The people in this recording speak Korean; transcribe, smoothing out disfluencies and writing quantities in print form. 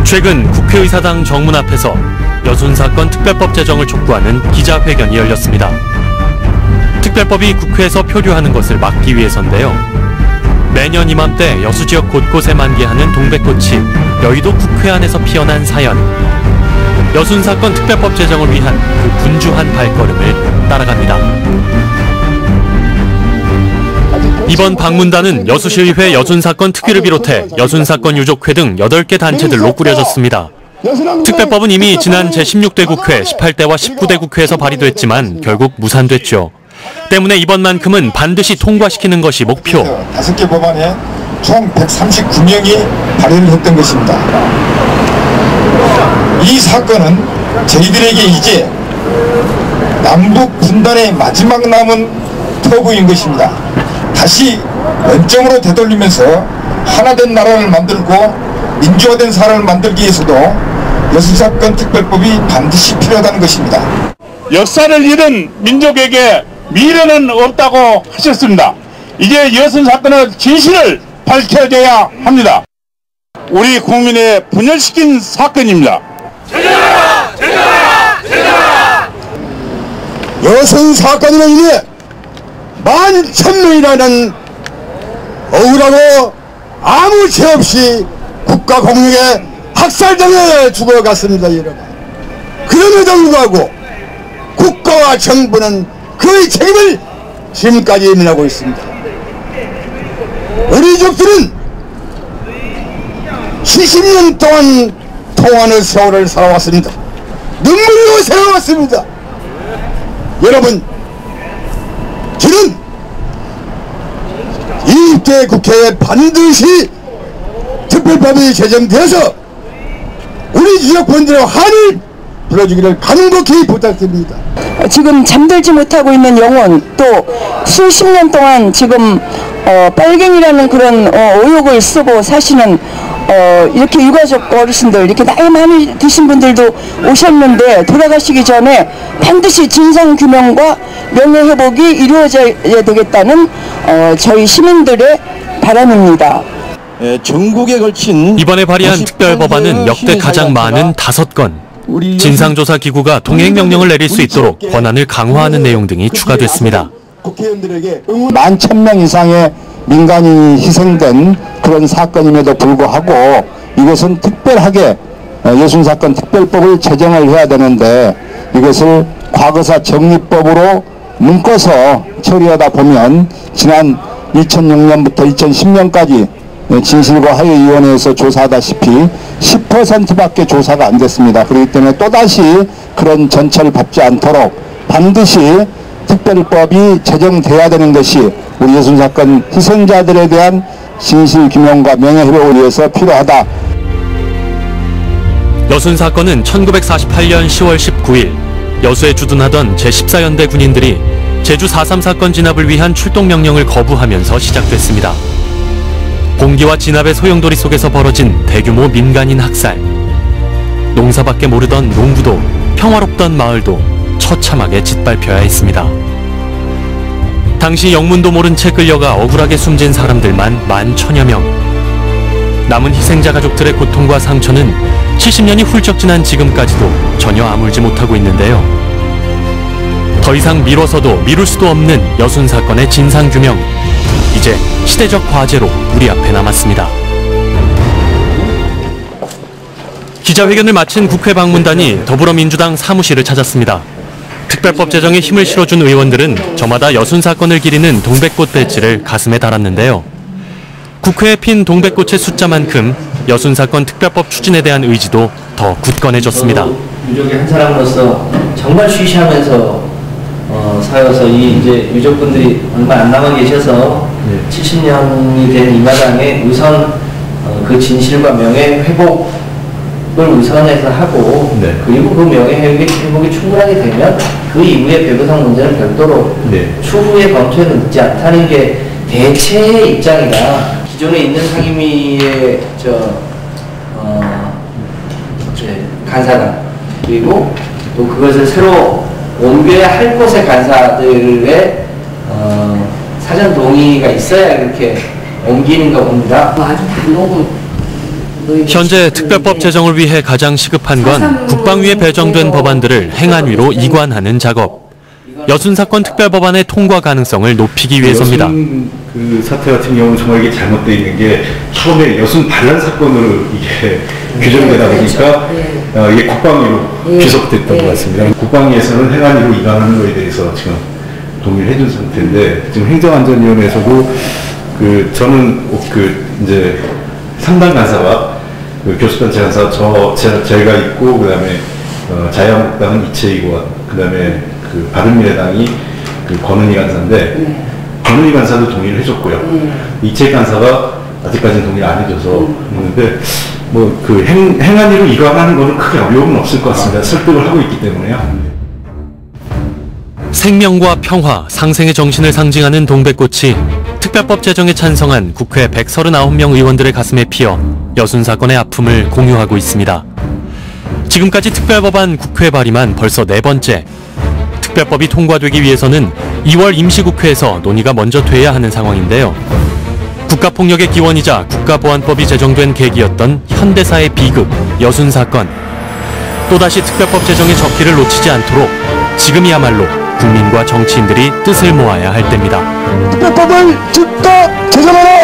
최근 국회의사당 정문 앞에서 여순사건 특별법 제정을 촉구하는 기자회견이 열렸습니다. 특별법이 국회에서 표류하는 것을 막기 위해서인데요. 매년 이맘때 여수지역 곳곳에 만개하는 동백꽃이 여의도 국회 안에서 피어난 사연. 여순사건 특별법 제정을 위한 그 분주한 발걸음을 따라갑니다. 이번 방문단은 여수시의회 여순사건 특위를 비롯해 여순사건 유족회 등 8개 단체들로 꾸려졌습니다. 특별법은 이미 지난 제16대 국회, 18대와 19대 국회에서 발의됐지만 결국 무산됐죠. 때문에 이번만큼은 반드시 통과시키는 것이 목표. 5개 법안에 총 139명이 발의를 했던 것입니다. 이 사건은 저희들에게 이제 남북 분단의 마지막 남은 터부인 것입니다. 다시 원점으로 되돌리면서 하나된 나라를 만들고 민주화된 사회를 만들기 위해서도 여순사건 특별법이 반드시 필요하다는 것입니다. 역사를 잃은 민족에게 미래는 없다고 하셨습니다. 이제 여순사건의 진실을 밝혀져야 합니다. 우리 국민의 분열시킨 사건입니다. 제재하라! 제재하라! 제재하라! 여순사건으로 인해 11,000명이라는 억울하고 아무 죄 없이 국가 공익에 학살당해 죽어갔습니다, 여러분. 그럼에도 불구하고 국가와 정부는 그의 책임을 지금까지 예민하고 있습니다. 우리族들은 70년 동안 통화의 세월을 살아왔습니다. 눈물로 살아왔습니다. 여러분, 저는 20대 국회에 반드시 특별법이 제정되어서 우리 지역분들의 화를 불러주기를 간곡히 부탁드립니다. 지금 잠들지 못하고 있는 영혼, 또 수십 년 동안 지금 빨갱이라는 그런 의혹을 쓰고 사시는 이렇게 유가족 어르신들, 이렇게 나이 많이 드신 분들도 오셨는데 돌아가시기 전에 반드시 진상규명과 명예회복이 이루어져야 되겠다는 저희 시민들의 바람입니다. 전국에 걸친 이번에 발의한 특별법안은 역대 가장 많은 5건. 진상조사기구가 동행명령을 내릴 수 있도록 권한을 강화하는 내용 등이 추가됐습니다. 국회의원들에게 11,000명 이상의 민간인이 희생된 그런 사건임에도 불구하고 이것은 특별하게 여순사건 특별법을 제정을 해야 되는데 이것을 과거사 정리법으로 묶어서 처리하다 보면 지난 2006년부터 2010년까지 진실과 화해위원회에서 조사하다시피 10%밖에 조사가 안 됐습니다. 그렇기 때문에 또다시 그런 전철을 밟지 않도록 반드시 특별법이 제정돼야 되는 것이 우리 여순사건 희생자들에 대한 진실규명과 명예회복을 위해서 필요하다. 여순사건은 1948년 10월 19일 여수에 주둔하던 제14연대 군인들이 제주 4.3 사건 진압을 위한 출동명령을 거부하면서 시작됐습니다. 공기와 진압의 소용돌이 속에서 벌어진 대규모 민간인 학살. 농사밖에 모르던 농부도 평화롭던 마을도 처참하게 짓밟혀야 했습니다. 당시 영문도 모른 채 끌려가 억울하게 숨진 사람들만 11,000여 명. 남은 희생자 가족들의 고통과 상처는 70년이 훌쩍 지난 지금까지도 전혀 아물지 못하고 있는데요. 더 이상 미뤄서도 미룰 수도 없는 여순사건의 진상규명. 이제 시대적 과제로 우리 앞에 남았습니다. 기자회견을 마친 국회 방문단이 더불어민주당 사무실을 찾았습니다. 특별법 제정에 힘을 실어준 의원들은 저마다 여순사건을 기리는 동백꽃 배지를 가슴에 달았는데요. 국회에 핀 동백꽃의 숫자만큼 여순사건 특별법 추진에 대한 의지도 더 굳건해졌습니다. 유족의 한 사람으로서 정말 쉬쉬하면서 살아서 이제 유족분들이 얼마 안 남아 계셔서 70년이 된 이 마당에 우선 그 진실과 명예 회복을 우선해서 하고 그리고 그 명예 회복이 충분하게 되면 그 이후에 배부상 문제는 별도로 추후에 검토에 늦지 않다는 게 대체의 입장이다. 기존에 있는 상임위의 간사단 그리고 또 그것을 새로 옮겨야 할 곳의 간사들의 사전 동의가 있어야 이렇게 옮기는가 봅니다. 아주 너무 현재 특별법 제정을 위해 가장 시급한 건 국방위에 배정된 법안들을 행안위로 이관하는 작업. 여순 사건 특별법안의 통과 가능성을 높이기 위해서입니다. 여순 그 사태 같은 경우는 정말 이게 잘못되어 있는 게 처음에 여순 반란 사건으로 이게 규정되다 보니까 이게 국방위로 귀속됐던 것 같습니다. 국방위에서는 행안위로 이관하는 것에 대해서 지금 동의를 해준 상태인데 지금 행정안전위원회에서도 저는 이제 3단 간사와 교수단체 간사 저희가 있고 그다음에 자유한국당은 이채익원 그다음에 바른미래당이 권은희 간사인데 권은희 간사도 동의를 해줬고요. 이채익 간사가 아직까지는 동의를 안 해줘서 그런데 행안위로 이관하는 거는 크게 어려움은 없을 것 같습니다. 설득을 하고 있기 때문에요. 생명과 평화, 상생의 정신을 상징하는 동백꽃이 특별법 제정에 찬성한 국회 139명 의원들의 가슴에 피어 여순 사건의 아픔을 공유하고 있습니다. 지금까지 특별법안 국회 발의만 벌써 4번째. 특별법이 통과되기 위해서는 2월 임시국회에서 논의가 먼저 돼야 하는 상황인데요. 국가폭력의 기원이자 국가보안법이 제정된 계기였던 현대사의 비극, 여순 사건. 또다시 특별법 제정의 적기를 놓치지 않도록 지금이야말로 국민과 정치인들이 뜻을 모아야 할 때입니다. 특별법을 즉각 제정하라!